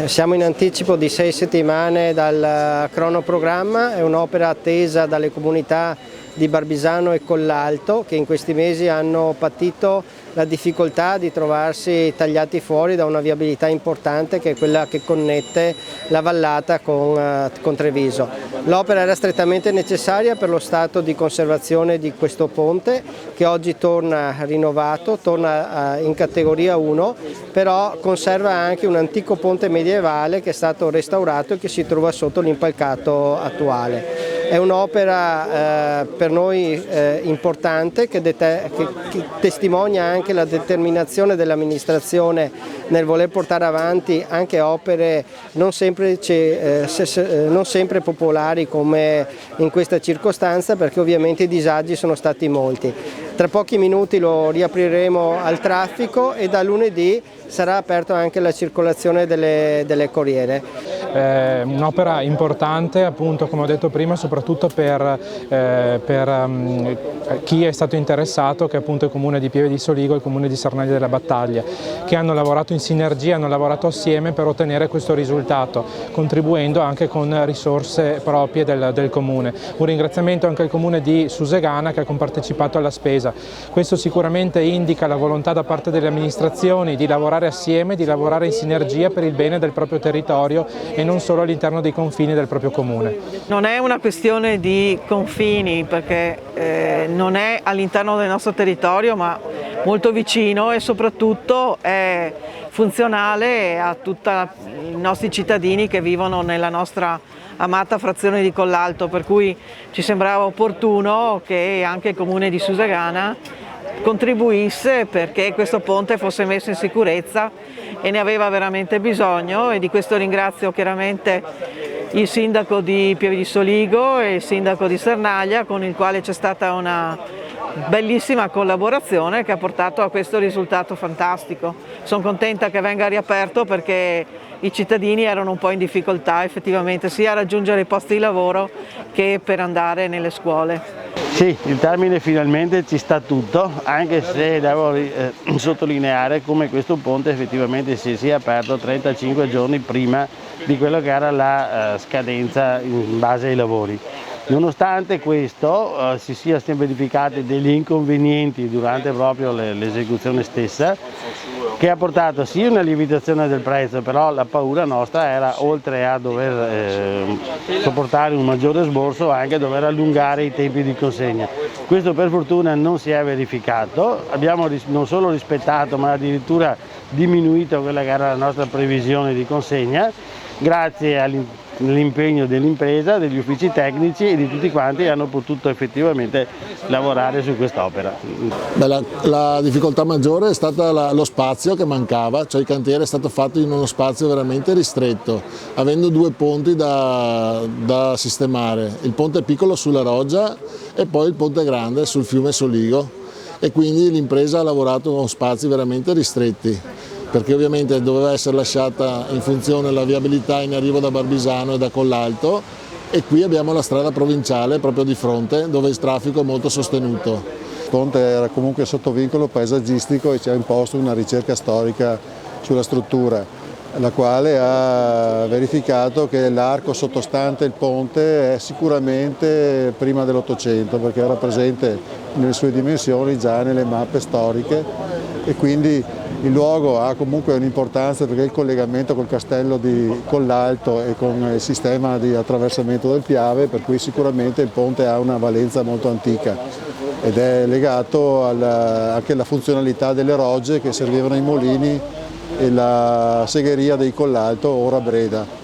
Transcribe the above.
Siamo in anticipo di 6 settimane dal cronoprogramma, è un'opera attesa dalle comunità di Barbisano e Collalto che in questi mesi hanno patito la difficoltà di trovarsi tagliati fuori da una viabilità importante che è quella che connette la vallata con Treviso. L'opera era strettamente necessaria per lo stato di conservazione di questo ponte che oggi torna rinnovato, torna in categoria 1, però conserva anche un antico ponte medievale che è stato restaurato e che si trova sotto l'impalcato attuale. È un'opera per noi importante che testimonia anche la determinazione dell'amministrazione nel voler portare avanti anche opere non sempre popolari come in questa circostanza, perché ovviamente i disagi sono stati molti. Tra pochi minuti lo riapriremo al traffico e da lunedì sarà aperta anche la circolazione delle corriere. Un'opera importante, appunto, come ho detto prima, soprattutto per chi è stato interessato, che è appunto il Comune di Pieve di Soligo e il Comune di Sernaglia della Battaglia, che hanno lavorato in sinergia, hanno lavorato assieme per ottenere questo risultato, contribuendo anche con risorse proprie del Comune. Un ringraziamento anche al Comune di Susegana che ha compartecipato alla spesa. Questo sicuramente indica la volontà da parte delle amministrazioni di lavorare assieme, di lavorare in sinergia per il bene del proprio territorio e non solo all'interno dei confini del proprio comune. Non è una questione di confini, perché non è all'interno del nostro territorio ma molto vicino, e soprattutto è funzionale a tutti i nostri cittadini che vivono nella nostra amata frazione di Collalto, per cui ci sembrava opportuno che anche il Comune di Susegana contribuisse perché questo ponte fosse messo in sicurezza, e ne aveva veramente bisogno, e di questo ringrazio chiaramente il sindaco di Pieve di Soligo e il sindaco di Sernaglia, con il quale c'è stata una bellissima collaborazione che ha portato a questo risultato fantastico. Sono contenta che venga riaperto perché i cittadini erano un po' in difficoltà effettivamente sia a raggiungere i posti di lavoro che per andare nelle scuole. Sì, il termine finalmente ci sta tutto, anche se devo sottolineare come questo ponte effettivamente si sia aperto 35 giorni prima di quello che era la scadenza in base ai lavori. Nonostante questo si siano verificati degli inconvenienti durante proprio l'esecuzione stessa, che ha portato sì una lievitazione del prezzo, però la paura nostra era, oltre a dover sopportare un maggiore esborso, anche dover allungare i tempi di consegna. Questo per fortuna non si è verificato, abbiamo non solo rispettato ma addirittura diminuito quella che era la nostra previsione di consegna, grazie all'impegno dell'impresa, degli uffici tecnici e di tutti quanti che hanno potuto effettivamente lavorare su quest'opera. La difficoltà maggiore è stata lo spazio che mancava, cioè il cantiere è stato fatto in uno spazio veramente ristretto, avendo due ponti da sistemare, il ponte piccolo sulla Roggia e poi il ponte grande sul fiume Soligo, e quindi l'impresa ha lavorato con spazi veramente ristretti, perché ovviamente doveva essere lasciata in funzione la viabilità in arrivo da Barbisano e da Collalto, e qui abbiamo la strada provinciale proprio di fronte dove il traffico è molto sostenuto. Il ponte era comunque sotto vincolo paesaggistico e ci ha imposto una ricerca storica sulla struttura, la quale ha verificato che l'arco sottostante il ponte è sicuramente prima dell'800, perché era presente nelle sue dimensioni già nelle mappe storiche, e quindi il luogo ha comunque un'importanza perché il collegamento col castello di Collalto e con il sistema di attraversamento del Piave, per cui sicuramente il ponte ha una valenza molto antica ed è legato anche alla funzionalità delle rogge che servivano ai molini e la segheria dei Collalto, ora Breda.